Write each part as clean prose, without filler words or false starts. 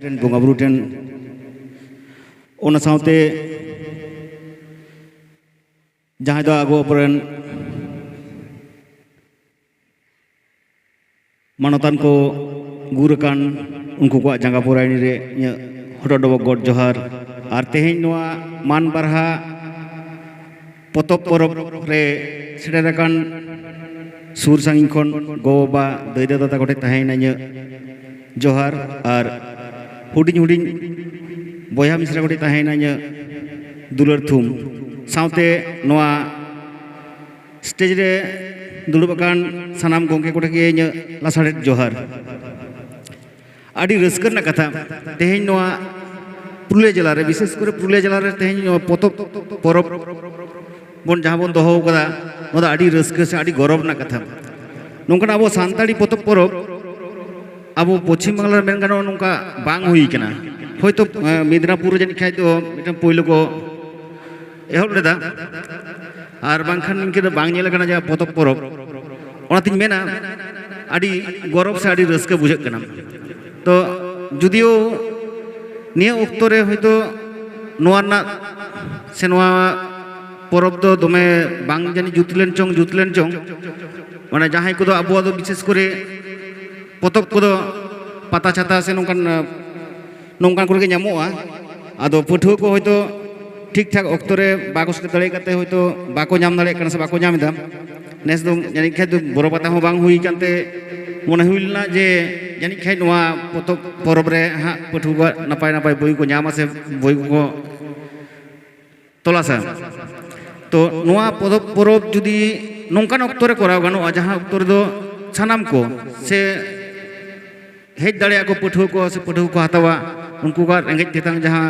ᱴᱷᱮᱱ ᱵᱚᱸᱜᱟ ᱵᱩᱨᱩ ᱴᱷᱮᱱ ᱚᱱᱟ ᱥᱟᱶᱛᱮ ᱡᱟᱦᱟᱸᱭ ᱫᱚ ᱟᱵᱚ ᱟᱵᱚᱨᱮᱱ ᱢᱟᱱᱚᱛᱟᱱ ko ᱜᱩᱨᱟᱠᱟᱱ उनको को जंगा पुरानी रे हटो डबो गॉड जोहार और तेहें नोआ मान बारहा पोतोप परब रे सेडेराकान सुर सांगिन खन गोबा दैदा दादा कोटे तहें ना जोहार और हुडिन हुडिन बया मिश्रा कोटे तहें ना दुलर थुम साउते नोआ स्टेज रे दुलुबकान सनाम गोंके कोटे के लासाड़े जोहार आड़ी रस्कर ना कथा तेहें नोआ पुरुलिया जिला रे विशेष करे पुरुलिया जिला रे तेहें पोतोप परब बन जहाँ बन दोहो कदा नोदा आड़ी रस्कर से आड़ी गौरव ना कथा नोंकन आबो सांताड़ी पोतोप परब आबो पश्चिम बांगला मेन गानो नोंका बांग हुई कना होयतो मेदिनीपुर जानि खाय तो मिटन पयलो को एहब लेदा आर बांखान निंके दो बांग नेल कना जा पोतोप परब ओनातिन मेना आड़ी गौरव से आड़ी रस्कर बुझाग कना तो जुदियो निया उक्तो रे होयतो नोआ ना से नोआ परब दो दमे बांग जानि जुतलेन चोंग माने जहां को दो आबो दो विशेष करे पोतोप को दो पाता छाता से नोंकान करे ᱧᱟᱢᱚᱜᱼᱟ आदो पठुआ को होयतो ठीक ठाक उक्तो रे बाको से दड़े कते होयतो बाको ᱧᱟᱢ दाड़े कना से बाको ᱧᱟᱢ दा नेस दो जानि खाय दो बरो पाता हो बांग हुई कानते मने हुइलना जे जानि खाय नोआ पोतोप परब रे हा पठुआ नपाय नपाय बई को ᱧᱟᱢᱟ से बई को तलासा तो नोआ पोतोप परब जुदी नोंकान उक्तो रे कराव गानोआ जहां उक्तो रे दो सानाम को से हेज दाड़े को पठुआ को हतावा उनको का रेंगेज तेतांग जहां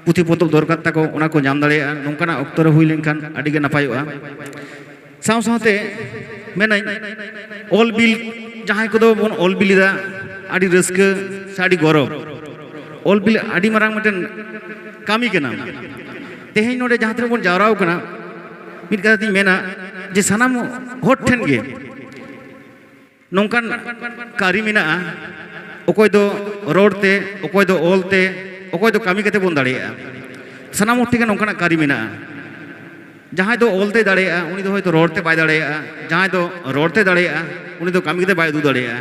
पुथि पोतोप दरकार ताको ओना को ᱧᱟᱢ दाड़े नोंकाना उक्तो रे हुई लेनखान आडी गे नापायोआ साव सावते मेनाई ऑल बिल जहां को दो बन ऑल बिलिदा आडी रस्क साडी गौरव ऑल बिल आडी मारांग मटन कामी केना तेहें नोडे जहां तरे बन जावराव कना मिट कथा तिन मेना जे सानाम होट ठेन गे नोंकान कारी मेना ओकोय दो रोडते ओकोय दो ऑलते ओकोय दो कामी कते बन दाड़ेया सानाम होट ठेन नोंकाना कारी मेना जहां दो ऑलते दाड़ेया उनी दो होयतो रोडते बाय दाड़ेया जहां दो रोडते दाड़ेया उनी दो कामी कते बाय दु दाड़ेया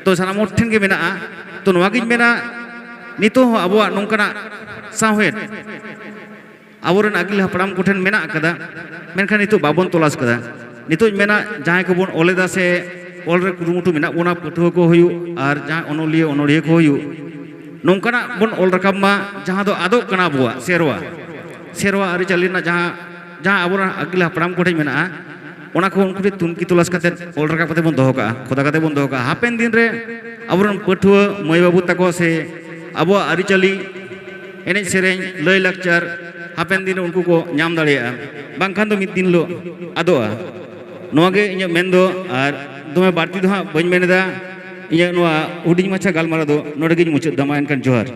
तो सानाम होट ठेन गे मेना तो नोवागिन मेना नितो आबोआ नोंकाना साहेद आबोरन आगिल हपड़ाम कोठेन मेना कदा मेनखान नितो बाबन तलाश कदा नितो मेना जहां को बन ओलेदा से ऑल रे कुरुमुटु मेना बोना पठुआ को हुयु और जहां ओनोलिया ओनोलिया को हुयु नोंकाना बन ऑल रकाब मा जहां दो आदो कना आबोआ सेरवा आरि चालिना जहां आबोरन आगिल हपड़ाम कोठेन मेना ओना को उनको तुमकी तलाश कते ऑल रकाब कते बन दोहो का खोदा कते बन दोहो का हापेन दिन रे आबोरन पठुआ मय बाबू तको से आबो आरि चाली एने सेरें लय लाकचार हापेन दिन उनको को ᱧᱟᱢ दाड़ेया बांखान दो मिद दिन लो आदोआ नोगे इᱧ मेनदो आर दोमे बाड़ती दो हां बñ मेनेदा इᱧ नोआ हुडिñ माछा गालमारा दो नोडे गिñ मुचाद दामा एनखान जोहार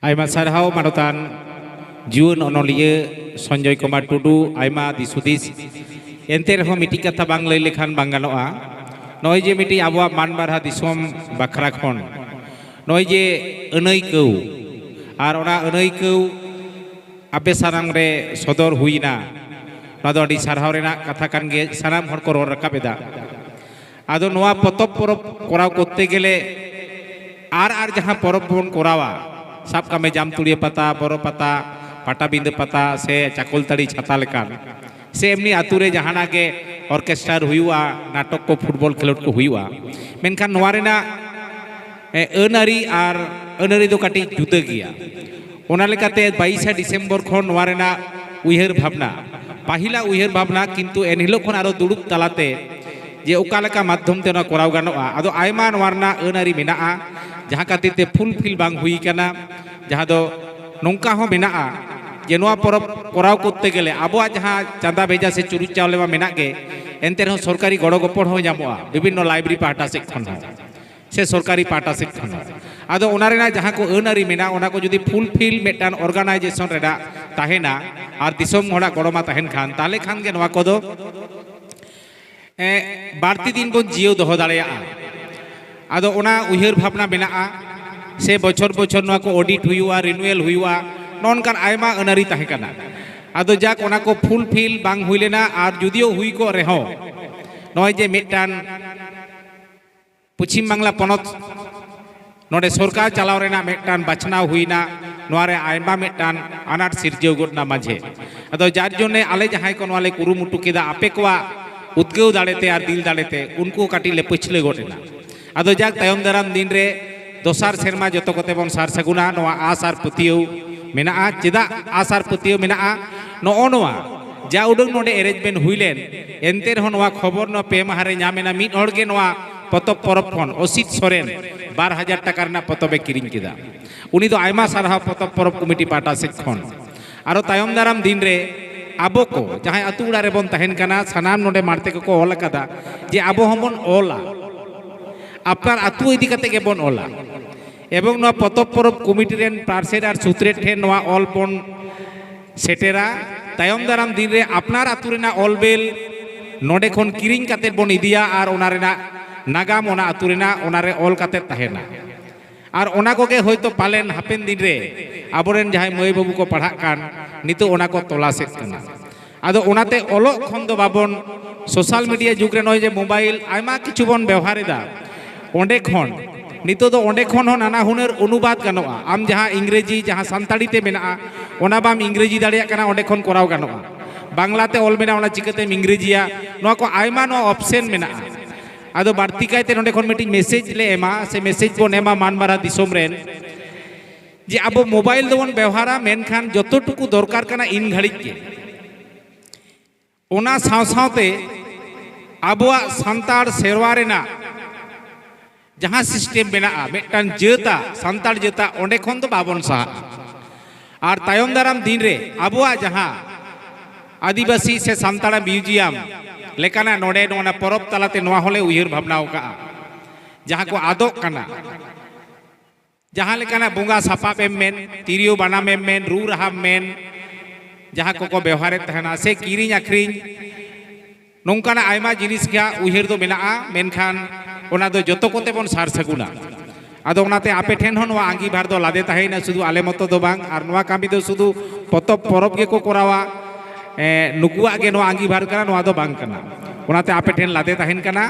आयमा सारहाव मानोतान जीवन अनलिया संजय कुमार टुडू आयमा दिसुदिस एनते रहो मिटी कथा बांग लई लेखान बांग गानोआ नय जे मिटी आबोआ मानबारहा दिसम बाखरा खन नय जे अनैकौ आर ओना अनैकौ आपे सानाम रे सदर हुइना नादो आडी सारहाव रेना कथा कान गे सानाम हर को रोर राकाबेदा आदो नोआ पोतोप परब कराव करते गेले आर जहां परब बन करावा साब कामे जामतुड़िया पाता बरो पाता पाटाबिंद पाता से चाकोलताड़ी छाता लेकान से एमनी आतुरे जहाना के ऑर्केस्ट्रार हुआ नाटक को फुटबॉल खेलोट को हुआ मेनखान नोआ रेना अनारी आर अनारी दो काटी जुदा गया ओना लेकाते 22 डिसेम्बर खन नोआ रेना उयहर भावना पाहिला उयहर भावना किंतु एनहिलो खन आरो दुड़ुब तालाते जे ओका लेका माध्यम ते ना कराव गानोआ आदो आयमा नोआ रेना अनारी मेनाआ जहां खातिर फुलफिल बांग हुई कना जहां दो नौका हो मेना जे नोआ परब कराव करते गेले आबोआ जहां चांदा भेजा से चुरुच चावले मा मेना गे एनते रहो सरकारी गड़ो गपड़ हो ᱧᱟᱢᱚᱜᱼᱟ विभिन्न लाइब्रेरी पाहटा से खन से सरकारी पाटा से आदो ओनारेना जहाँ को अनारी मेना ओना को जुदी फुलफिल मेटान ऑर्गेनाइजेशन रेडा ताहेना और दिसोम होड़ा गड़मा ताहेन खान ताले खान के नवा कोदो बाड़ती दिन बन जियो दोहो दाड़ेया आदो ओना उयहर भावना मेनाआ से बछर बछर नवा को ऑडिट हुआ रिन्यूअल हुआ नॉनकान आयमा अनारी ताहेकाना आदो जाक ओना को फुलफिल बांग हुई लेना और जुदियो हुई को रेहो नय जे मेटान पश्चिम बांगला पनत नोडे सरकार चलाव रेना मेटान बाछनाव हुईना नोआरे आयमा मेटान अनाट सिरजेव गोटना माझे अदो जार जोने आले जहां को नोआले कुरुमुटु केदा आपे कोवा उद्गेव दाड़ेते और दिल दाड़ेते उनको काटी ले पछले गोटेना अदो जाक तायम दाराम दिन रे दोसार सेरमा जतो कोते बन सार सगुना नोआ आसार पतियौ मेनाआ चेदा आसार पतियौ मेनाआ नोओ नोआ जा उडंग नोडे अरेंजमेंट हुईलेन एनते रहो नोआ खबर न पे माहारे नामेना मिट हड़गे नोआ पतब परब खन असित सोरेन 12,000 टाका रना पतबे किरिंग केदा उनी दो आयमा सारहा पतब परब कमिटी पाटा से खन आरो तायम दाराम दिन रे आबो को जहां अतु उड़ा रे बन तहन काना सनाम नोडे मारते को ऑल कदा जे आबो हमन ऑला आपनार अतु इदी कते के बन ऑला एवं नोआ पतब परब कमिटी रेन पार्सेड और सूत्रे ठेन नोआ ऑल बन सेटेरा तायम दाराम दिन रे आपनार अतु रेना ऑल बेल नोडे खन किरिंग कते बन इदिया और ओना रेना नागाम ओना अतु रेना ओना रे ऑल कते तहेना और ओना को के होयतो पालेन हापेन दिन रे आबोरेन जहां मई बाबू को पढ़ा कान नितो ओना को तलासेत कना आदो ओनाते ओलो खन दो बाबन सोशल मीडिया जुग रे नय जे मोबाइल आयमा किछु बन व्यवहार दा ओंडे खन नितो दो ओंडे खन हो नाना हुनर अनुवाद गनोआ आम जहां इंग्रेजी जहां सांताड़ी ते मेना ओना बाम इंग्रेजी दाड़िया कना ओंडे खन कराव गनोआ बांग्लाते ऑल मेना ओना चिकते इंग्रेजिया नो को आयमा नो ऑप्शन मेना आदो बाड़ती कायते नोंडे खन मिटी मेसेज ले एमा से मेसेज बन एमा मानमारा दिसोम रेन जे अब मोबाइल दोन व्यवहारा मेनखान जतटुकु दरकार कना इन घड़ी के ओना साव सावते आबोआ सांताड़ सेरवा रेना जहां सिस्टेम मेना मेटान जेता सांताड़ जेता ओंडे खन तो बाबन सा और तायम दाराम दिन रे आबोआ जहां आदिवासी से सांताड़ा म्यूजियम लेकाना नोडे नोना परब तलाते नोआ होले उयहर भावना का जहां को आदोक कना जहां लेकाना बुंगा सापाप एम मेन तिरियो बानाम एम मेन रू रहा मेन जहां को व्यवहारे तहना से किरिंग आखरिंग नोंकाना आयमा जिनिस क्या उयहर दो मेनाआ मेनखान ओना दो जतो कोते बन सार सगुना आदो ओनाते आपे ठेन हो नोआ आंगी भार दो लादे ताहेना शुधु आले मतो दो बांग आर नोआ कामी दो शुधु पतब परब गे को करावा नुकुआ गे नोआ आंगी भार कना नोआ दो बांग कना ओनाते आपे ठेन लादे ताहेन कना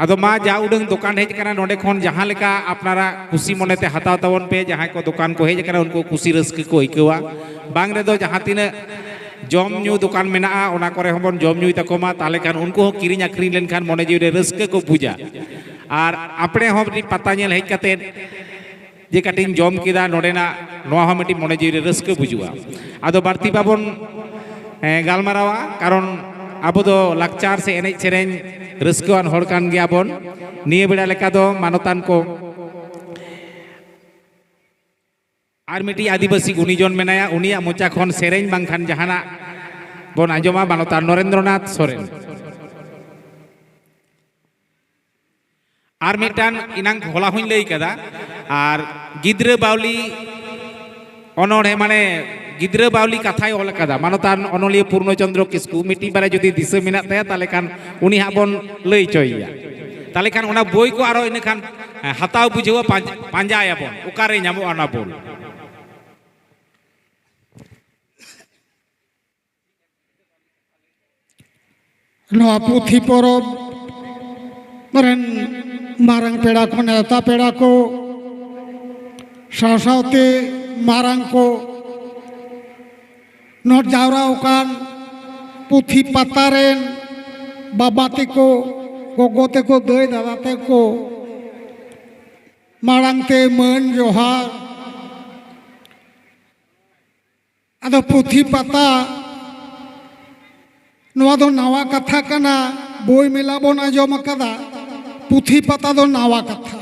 आदो मा जा उडंग दुकान हेज कना नोडे खन जहां लेका अपनारा खुशी मनेते हताव तावन पे जहां को दुकान को हेज कना उनको खुशी रस्क को इकवा बांग रे दो जहां तिना जम न्यू दुकान मेना ओना करे हमन जम न्यू तकोमा ताले खान उनको हो किरिंग आखरिंग लेन खान मने जीव रे रस्क को बुझा और आपने हम पता नेल हेज कते जे कटिंग जम किदा नोडेना नोआ हो मिटी मने जीव रे रस्क बुझुआ आदो बाड़ती बाबन गालमारावा कारण अब दो लाकचार से एनेज सेरेन रस्कवान हड़ कान गया बन निये बेड़ा लेका दो मानतान को आर मिटी आदिवासी गुनीजन मेनाया उनिया मोचा खन सेरेन बांखान जहाना बन आंजमा मानतान नरेंद्रनाथ सोरेन आर मिटान इनांग होला हुई लई कदा आर गिद्रे बावली अनोड़े माने गिद्रे बावली कथाय ऑल कदा मानतान अनलिय पूर्णचंद्र किस्कू मिटी बारे जदि दिशा मेना ताया ताले खान उनी हाबन लई चोइया ताले खान ओना बोई को आरो इन खान हताव बुझेवा पांजाया बन उकारे नामो आना बोल नोआ पुथी परब मरन मारंग पेड़ा को नेता पेड़ा को सावसावते मारंग को नोट जावरा उकान पुथी पतारेन बाबाते को गोगोते को दई दादाते को मारंगते मन जोहार अदो पुथी पता नोआ दो नावा कथा कना बोई मेला बन आजम कदा पुथी पता दो नावा कथा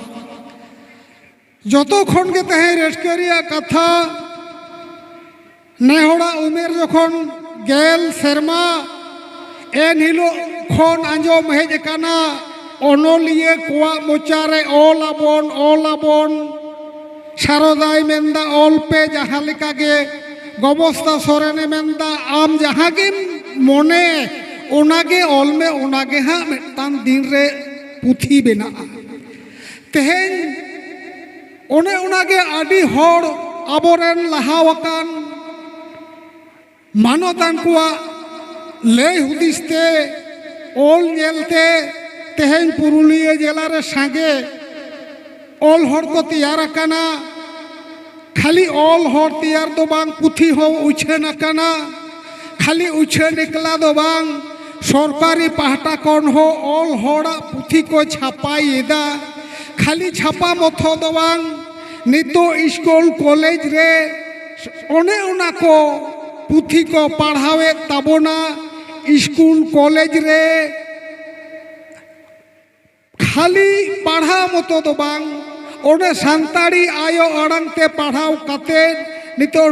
जतो खन के तहे रेस्करिया कथा नेहड़ा उमेर जखन गेल शर्मा एन हिलो खन आंजम हेज काना অনলিয়ে কোয়া মোচারে অল আবন সারদাই মেন্দা অল পে যাহালেকাগে গবস্তা সরেনে মেন্দা আম যাহাগেম মনে ওনাগে অলমে ওনাগে হা মেটান দিন রে পুথি বেনাগা তেহেন ওনে ওনাগে আডি হড় আবরেন লাহাওয়াকান মানতান কুয়া ᱞᱟᱹᱭ ᱦᱩᱫᱤᱥ ᱛᱮ ᱚᱞ ᱧᱮᱞᱛᱮ ᱛᱮᱦᱮᱧ ᱯᱩᱨᱩᱞᱤᱭᱟᱹ ᱡᱮᱞᱟ ᱨᱮ ᱥᱟᱸᱜᱮ ᱚᱞ ᱦᱚᱲ ᱠᱚ ᱛᱮᱭᱟᱨ ᱟᱠᱟᱱᱟ ᱠᱷᱟᱹᱞᱤ ᱚᱞ ᱦᱚᱲ ᱛᱮᱭᱟᱨ ᱫᱚ ᱵᱟᱝ ᱯᱩᱛᱷᱤ ᱦᱚᱸ ᱩᱪᱷᱟᱹᱱ ᱟᱠᱟᱱᱟ ᱠᱷᱟᱹᱞᱤ ᱩᱪᱷᱟᱹᱱ ᱮᱠᱞᱟ ᱫᱚ ᱵᱟᱝ ᱥᱚᱨᱠᱟরি ᱯᱟᱦᱴᱟ ᱠᱷᱚᱱ ᱦᱚᱸ ᱚᱞ ᱦᱚᱲᱟᱜ ᱯᱩᱛᱷᱤ ᱠᱚ ᱪᱷᱟᱯᱟᱭᱮᱫᱟ ᱠᱷᱟᱹᱞᱤ ᱪᱷᱟᱯᱟ ᱢᱚᱛᱚ ᱫᱚ ᱵᱟᱝ ᱱᱤᱛᱚᱜ ᱥᱠᱩᱞ ᱠᱚᱞᱮᱡᱽ ᱨᱮ ᱚᱱᱮ ᱚᱱᱟ ᱠᱚ পুথি কো পড়াওয়ে তাবনা স্কুল কলেজ রে খালি পড়া মতো তো বাং ওনে সান্তাড়ি আয়ো আড়াংতে পড়াও কাতে নিতো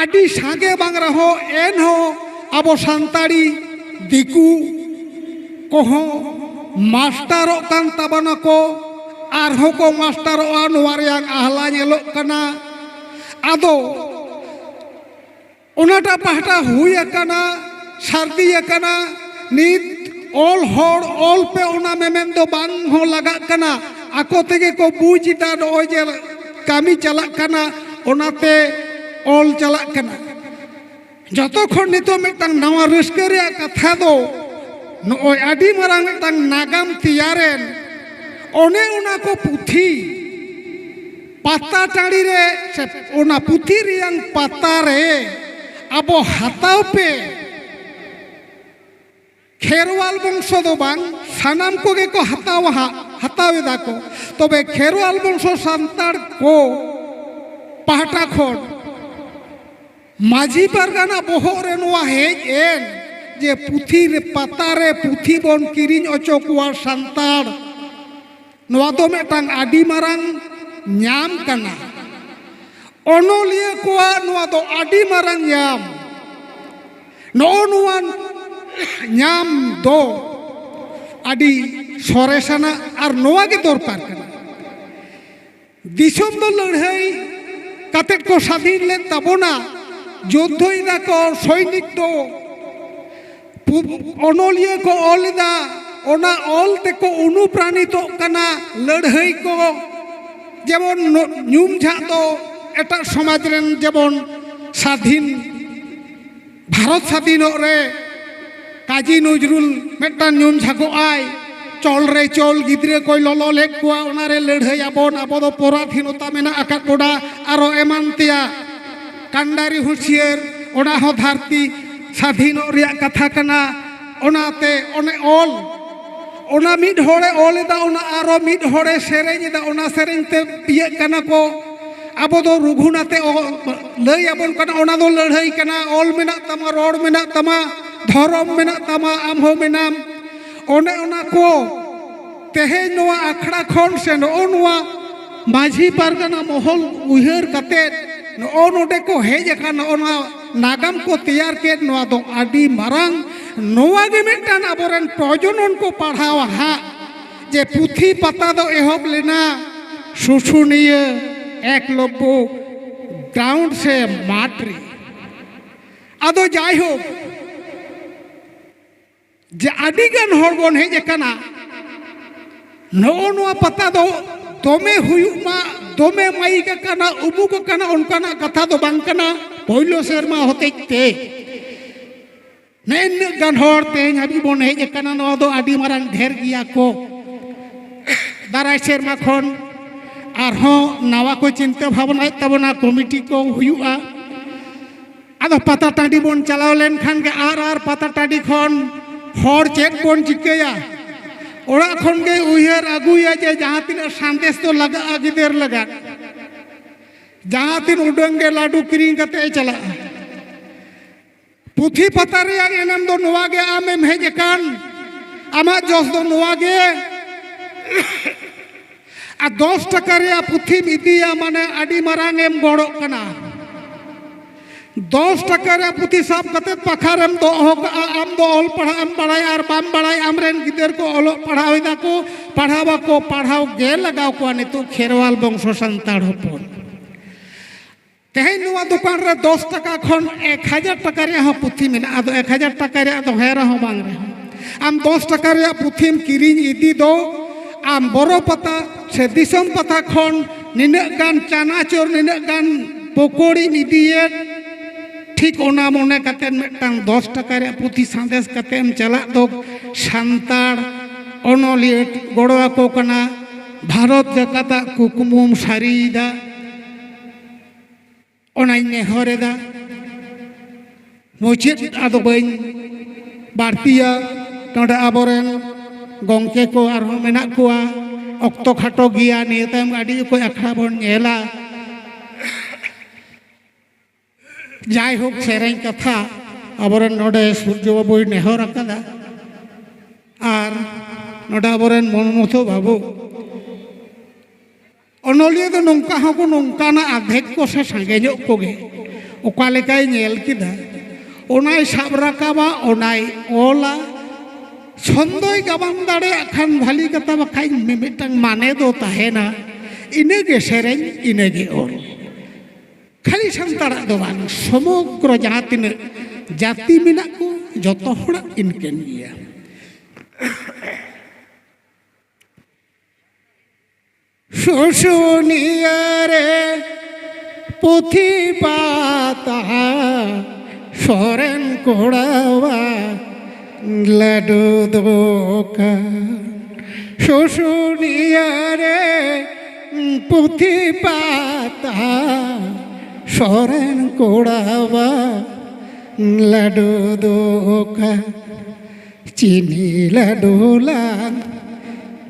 আডি সাগে বাং রহো এন হো আবো সান্তাড়ি দিকু কহ মাস্টারও কান তাবনা কো আর হকো মাস্টারও নোয়ারিয়াং আহলা ñelok kana আদো ওনাটা পাহটা হুই আকানা সার্দি আকানা নিত অল হড় অল পে ওনা মেমেন দো বাং হো লাগা কানা আকো থেকে কো বুঝিতা ওই যে কামি চালাক কানা ওনাতে অল চালাক কানা যতক্ষণ নিতো মিটাং নাওয়া রস্কা রে কথা দো ওই আডি মারাং মিটাং নাগামতিয়ারেন অনে ওনা কো পুথি পাতা টাড়ি রে ওনা পুথি রিয়াং পাতা রে আবো হাতাও পে খেরওয়াল বংশ দো বাং সানাম কোগে কো হাতাও দাকো তবে খেরওয়াল বংশ সান্তার কো পাহটা খন মাঝি পারগানা বহরে নোয়া হেজ এন যে পুথি রে পাতারে পুথি বন কিরিং অচো কুয়া সান্তার নোয়া দো মেটাং আডি Marang ñam kana onoliya koa noa do adi marang ñam nonuan ñam do adi soresana ar noa ge dorkar kana disom do লড়াই কাতে কো স্বাধীন লেন তাবনা যুদ্ধই দা কো সৈনিক do onoliya ko olida ona ol te ko অনুপ্রাণিত kana লড়াই ko যেমন নিউমঝা তো এটা সমাজ রেন যেমন স্বাধীন ভারত স্বাধীন রে কাজী নজরুল মেটা নিউমঝা কো আয় চল রে চল গিদ্রে কই ললো লেক কোয়া ওনারে লড়াই আবন আবদ পরাধীনতা মেনা আকা কোডা আরো এমান্তিয়া কান্ডারি হুঁশিয়ার ওনা হ ধারতি স্বাধীন রিয়া কথা কানা ওনাতে অনে অল ওনা মিড হড়ে অলেদা ওনা আরো মিড হড়ে সেরেঞ্জদা ওনা সেরেঞ্জতে পিয়ে কানা কো আবো দো রঘুনাথে লই আবন কানা ওনা দো লড়াই কানা অল মেনা তামা রড় মেনা তামা ধরম মেনা তামা আমহো মেনাম ওনে ওনা কো তেহে নোয়া আখড়া খন সে নো নোয়া মাঝি পারগানা মহল উইহার কাতে নো নোডে কো হেজ কানা ওনা নাগাম কো তৈয়ার কে নোয়া দো আডি মারাং নোয়া গে মেটান আবরেন প্রজনন কো পড়াওয়া হা যে পুথি পাতা দো এহব লেনা শুশুনিয়া একলব্য গ্রাউন্ড সে মাটরি আদো যাই হোক যে আদিগান হরবন হেজ কানা নোয়া পাতা দো দমে হুয়ুমা দমে মাইকা কানা উবুক কানা অনকানা কথা দো বাং কানা পয়লো শর্মা হতেতে নেন গান হর তেন হাবি বন হেজ কানা নোয়া দো আদি মারাং ঢের গিয়া কো দারাই শর্মা খন আর হো নাওয়া কো চিন্তা ভাবনা তাবনা কমিটি কো হুয়ুয়া আদো পাতা টাঁডি বন চালাও লেন খান গে আর পাতা টাঁডি খন হর চেক বন চিকেয়া ওরা খন গে উইহার আগুয়া যে যাহা তিন সন্দেশ তো লাগা গিদের লাগা যাহা তিন উডঙ্গে লাডু কিরিং কাতে চালা পুথি পাতা রেয়াং এনাম দো নোয়া গে আমেম হেজ কান আমা জস দো নোয়া গে আর 10 টাকা রে পুথি ইদিয়া মানে আডি মারাং এম গড় কানা 10 টাকা রে পুঁথি সাব কাতে পাখারেম দো আম দো অল পড়াম বাড়াই আর বাম বাড়াই আমরেন গিদের কো অল পড়াওই দাকো পড়াবা কো পড়াও গে লাগাও কো নিতু খেরওয়াল বংশ সান্তাড় হপন তেহেন নোয়া দোকান রে 10 টাকা খন 1000 টাকা রে পুঁথি মেনা আদো 1000 টাকা রে আদো হেরা হ বাং রে আম 10 টাকা রে পুঁথিম কিরিং ইদি দো আম বড় পাতা সে দিসম পাতা খন নিনে গান চানাচুর নিনে গান পকোড়ি নিদিয়ে ঠিক ওনা মনে কাতেন মিটটাং 10 টাকা রে পুঁথি সাঁদেশ কাতেম চালাক দো সান্তাড় অনলিয়ে গড়োয়া কো কানা ভারত জাকাতা কুকুমুম সারিদা ওনাই নেহরেদা মুচিত আদো বাই বাড়তিয়া নডে আবরেন গংকে কো আর মেনা কোয়া অক্ত খাটো গিয়া নিয়ে তাম আডি কো আখড়া বন নেলা যাই হোক সেরেন কথা আবরেন নডে সূর্য বাবুই নেহর আকাদা আর নডে আবরেন মনমথ বাবু অনলিয়ে তো নৌকা হকো নৌকানা আধেক को से सांगे ᱧᱚᱜ कोगे ओका लेकाय नेल किदा ओनाय साब राकाबा ओनाय ओला छंदोय गाबाम दाड़े खान भाली कथा बाखाय मिमिटांग माने दो ताहेना इनेगे सेरेñ इनेगे ओल खाली सान्ताड़ा दो बांग समग्र जहाँ तिना जाति मेना को जतो हड़ा इनकेन गिया শুশুনিয়া রে পুঁথি পাতা সরেন কোড়াওয়া লাডু দোকান শুশুনিয়া রে পুঁথি পাতা সরেন কোড়াওয়া লাডু দোকান চিনি লাডু লান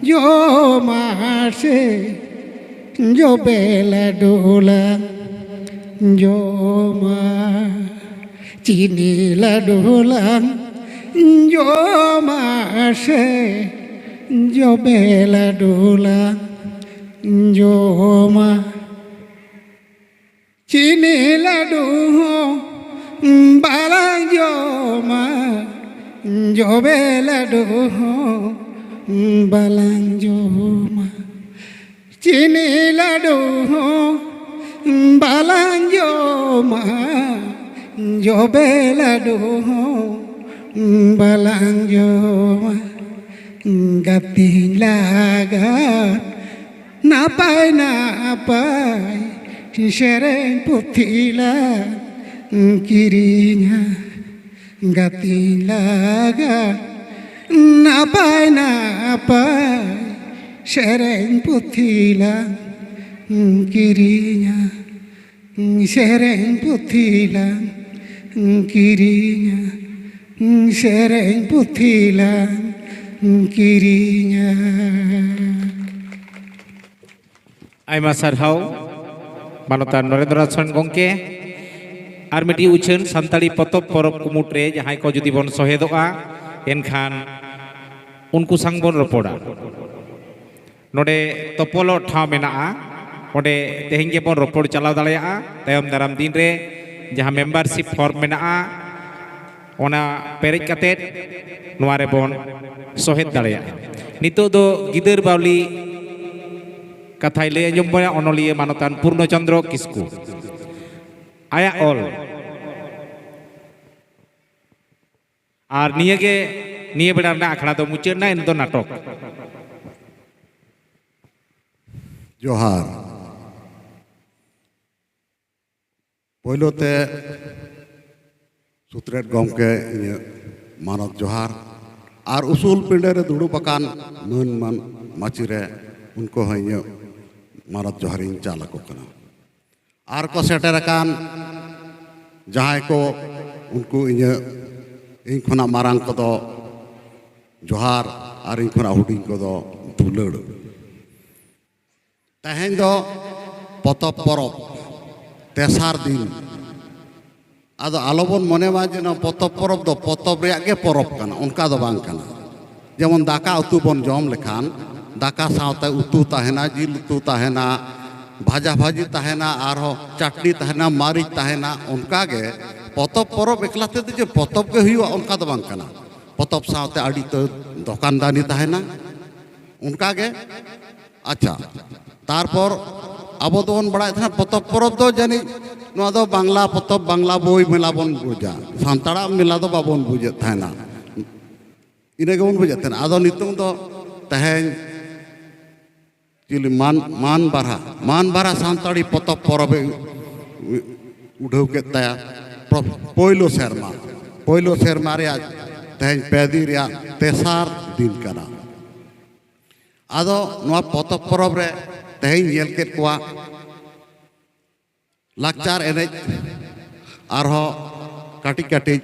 जो मासे जो बेला डोला जो मा चीनी लडोला जो मासे जो बेला डोला जो मा चीनी लडू बाला जो मा जो बेला dough balanjoma chini ladu balanjoma jobe ladu balanjoma gati laga napai sereng putila kirinya gati laga napai sereng putila kirinya sereng putila kirinya sereng putila kirinya Aima sarhau Manotan Narendra Nath gongke ar miti uceun santali potop porop kumutre jahay ko judi bon sohedoa enkhan unku sang bon ropoda node topolo thaw menaa onde tehing ge bon ropor chalaw dareya tayom daram din re jaha membership form menaa ona perej katet noa re bon sohed dareya nito do gider bawli kathai le anjom boya onoliye Manotan Purno Chandra Kisku aya ol আর নিয়ে নিয়ে বেড়ার না আখড়া তো মুচের না এনে তো নাটক জোহার পয়লোতে সুত্রেট গমকে মানত জোহার আর উসুল পিণ্ডে দুড়ু বাকান নুন মান মাচিরে উনকো হয় মানত জোহারিং চালাকো কানা আর কো সেটের কান যাহাই কো উনকো ᱤᱧ ᱠᱷᱚᱱᱟᱜ ᱢᱟᱨᱟᱝ ᱠᱚᱫᱚ ᱡᱚᱦᱟᱨ ᱟᱨ ᱤᱧ ᱠᱷᱚᱱᱟᱜ ᱦᱩᱰᱤᱧ ᱠᱚᱫᱚ ᱫᱩᱞᱟᱹᱲ ᱛᱮᱦᱮᱧ ᱫᱚ ᱯᱚᱛᱚᱵ ᱯᱚᱨᱚᱵ ᱛᱮᱥᱟᱨ ᱫᱤᱱ ᱟᱫᱚ ᱟᱞᱚᱵᱚᱱ ᱢᱚᱱᱮ ᱢᱟ ᱡᱮ ᱱᱚᱣᱟ ᱯᱚᱛᱚᱵ ᱯᱚᱨᱚᱵ ᱫᱚ ᱯᱚᱛᱚᱵ ᱨᱮᱭᱟᱜ ᱜᱮ ᱯᱚᱨᱚᱵ ᱠᱟᱱᱟ ᱚᱱᱠᱟ ᱫᱚ ᱵᱟᱝ ᱠᱟᱱᱟ ᱡᱮᱢᱚᱱ ᱫᱟᱠᱟ ᱩᱛᱩ ᱵᱚᱱ ᱡᱚᱢ ᱞᱮᱠᱷᱟᱱ ᱫᱟᱠᱟ ᱥᱟᱶᱛᱮ ᱩᱛᱩ ᱛᱟᱦᱮᱱᱟ ᱡᱤᱞ ᱩᱛᱩ ᱛᱟᱦᱮᱱᱟ भाजा भाजी तहना आरो चटनी तहना मारिच तहना उनका गे पतब परब एकला ते जे पतब के हुआ उनका तो बांग कना पतब साथे आड़ी तो दुकानदानी तहना उनका गे अच्छा तारपर अब दोन बड़ा था पतब परब दो जानी नोआ दो बांग्ला पतब बांग्ला बोई मेला बन बुझा सानताड़ा मेला दो बाबन बुझे तहना इने गे बन बुझे तहना आदो नितुंग दो तहन चिली मान बारा सानताड़ी पतब परब उठाव के तया पहिलो सेरमा रे तहन पेदी रे तेसार दिन कना आदो नोआ पतब परब रे तहन येल के कोआ लाचार एनेज आरो काटी काटी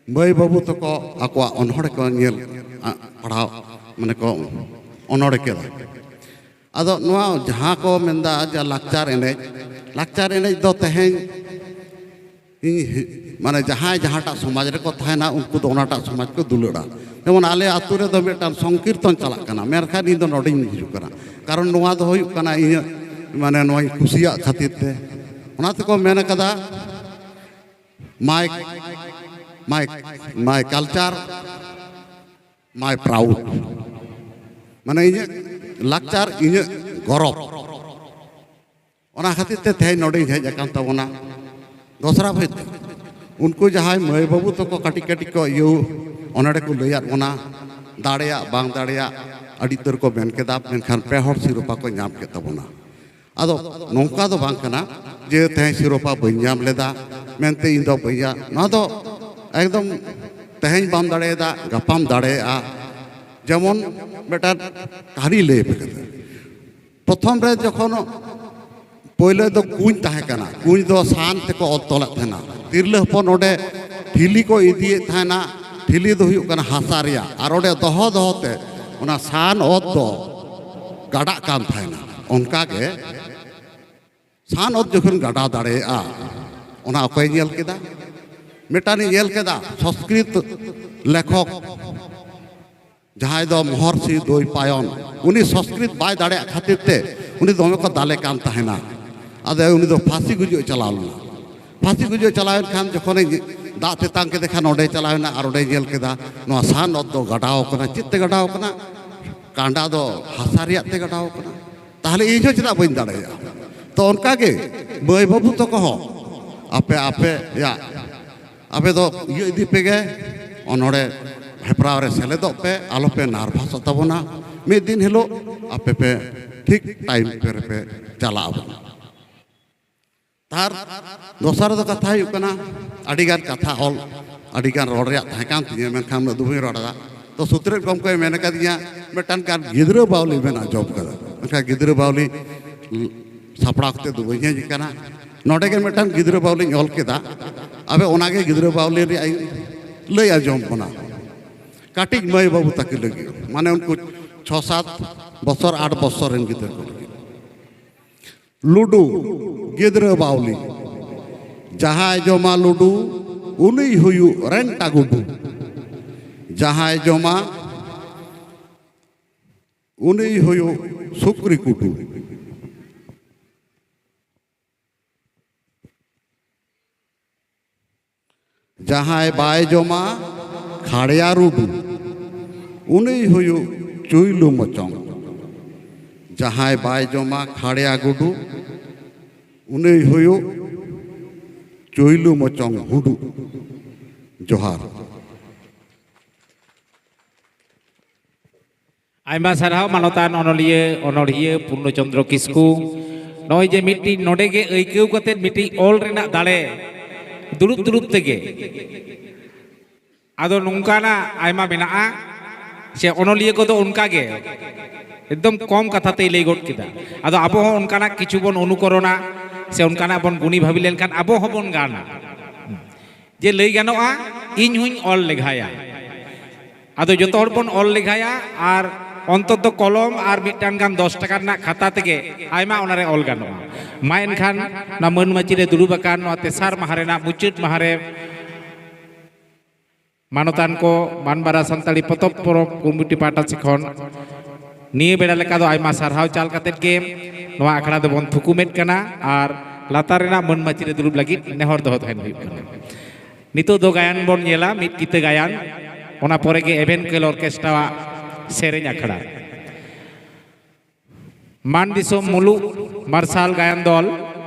मई बाबू तको आको अनहड़ को येल पढ़ाव माने को अनहड़ के आदो नोआ जहाँ को मेंदा जा लाचार एनेज दो तहन माने जहाँ जहाँटा समाज रे को थाना उनको दो ओनाटा समाज को दुलड़ा जेमन आले आतु रे दो मेटान संकीर्तन चला कना मेरखान इन दो नोडिन हिजु कना कारण नोआ दो हुयु कना इन माने नोई खुशिया खातिर ते ओनाते को मेन कदा माय कल्चर माय प्राउड माने इन लाचार इन गौरव ओना खातिर ते थे नोडिन हेज अकान तबोना दोसरा भाई उनको जहाँ मई बाबू तो को काटी काटी को यू ओनडे को लैया ओना दाड़ेया बांग दाड़ेया अड़ी तर को बेन केदा मेनखान पे हर सिरोपा को नाम के तबोना आदो नौका दो बांग कना जे ते सिरोपा बई नाम लेदा मेनते इन दो भैया ना दो एकदम तेहन बाम दाड़ेदा गपाम दाड़ेया जेमन बेटा कहानी ले प्रथम रे जखन पहले दो कुंज तहे कना कुंज दो सान ते को तोला थेना तिरले हपन ओडे ठिली को इदिए थेना ठिली दो हुयु कना हासा रिया आर ओडे दहो दहो ते ओना सान ओत दो गाडा कान थेना उनका के सान ओत जखन गाडा दाड़ेया ओना अकय नेल केदा मेटानी नेल केदा संस्कृत लेखक जहाँ दो महर्षि दोई पायन उनी संस्कृत बाय दाड़े खातिर ते उनी दमे को दाले कान तहेना आदे उनी दो फांसी गुजो चलावना फांसी गुजो चलावन खान जखन दा तेतांग के देखा नोडे चलावना आर ओडे जेल केदा नो सान ओत दो गडाव कना चित्ते गडाव कना कांडा दो हासारिया ते गडाव कना ताहले इजो चला बइन दाड़ेया तो उनका के मई बाबू तो कहो आपे आपे या आपे दो ये इदी पेगे ओनोडे हेपराव रे सेलेदो पे आलो पे नार्भास तबोना मिद दिन हिलो आपे पे ठीक टाइम पे चलाव तार दोसर दो कथा हुयु कना अडिगान कथा ऑल अडिगान रोड रे थाकान तिया मेनखान दुबई रोडा तो सूत्र गमके मेन कदिया मेटान कान गिदरो बावली मेना जॉब कदा मेनखा गिदरो बावली सापड़ाते दुबई जी कना नोडे के मेटान गिदरो बावली ऑल केदा अबे ओनागे गिदरो बावली रे लय आजम बना काटिक मई बाबू तक लगी माने उनको 6-7 बছর 8 बছर रेन गिदर को लुडू गिदरो बावली जहाँ जमा लुडू उनी हुयु रेंटा गुडू जहाँ जमा उनी हुयु सुक्री कुटू जहाँ बाय जमा खाड़िया रुडू उनी हुयु चुईलू मचंग जहाँ बाय जमा खाड़िया गुडू उनी हुयु चुईलू मचंग हुडू जोहार आयमा सारहाव मानतान अनलिये पूर्णचंद्र किस्कू नय जे मिट्टी नोडे गे ऐकौ कते मिट्टी ऑल रेना दाड़े दुरुब दुरुब तेगे आदो नोंकाना आयमा मेनाआ से अनलिये को दो उनका गे एकदम कम कथा ते लई गड केदा आदो आबो हो उनकाना किछु बन अनुकरणा से उनकाना बन गुणी भाबी लेनखान आबो हबन गाना जे लई गानोआ इñ हुñ ऑल लेघाया आदो जतो हर बन ऑल लेघाया आर अंतत कलम और मिटान गान 10 टाका ना खाता तेगे आयमा ओनारे ऑल गानोआ मा एनखान ना मन माचिरे दुरुबाकान नो तेसार माहारेना मुचुत माहारे मानतान को मानबारा सानताली पतब परब कमिटी पाटा सिखन निये बेड़ा लेका दो आयमा सारहाव चाल कातेद के नवा आखड़ा दो बन थुकुमेद कना आर लातार रेना मन माची रे दुरुब लागिद नेहर दोहो थाइन हुयुग कना नितो दो गायन बोन नेला मिद किते गायन ओना परे गे एवेंकेल ऑर्केस्ट्रा सेरेñ आखड़ा मान दिसोम मुलुग मार्शाल गायन दल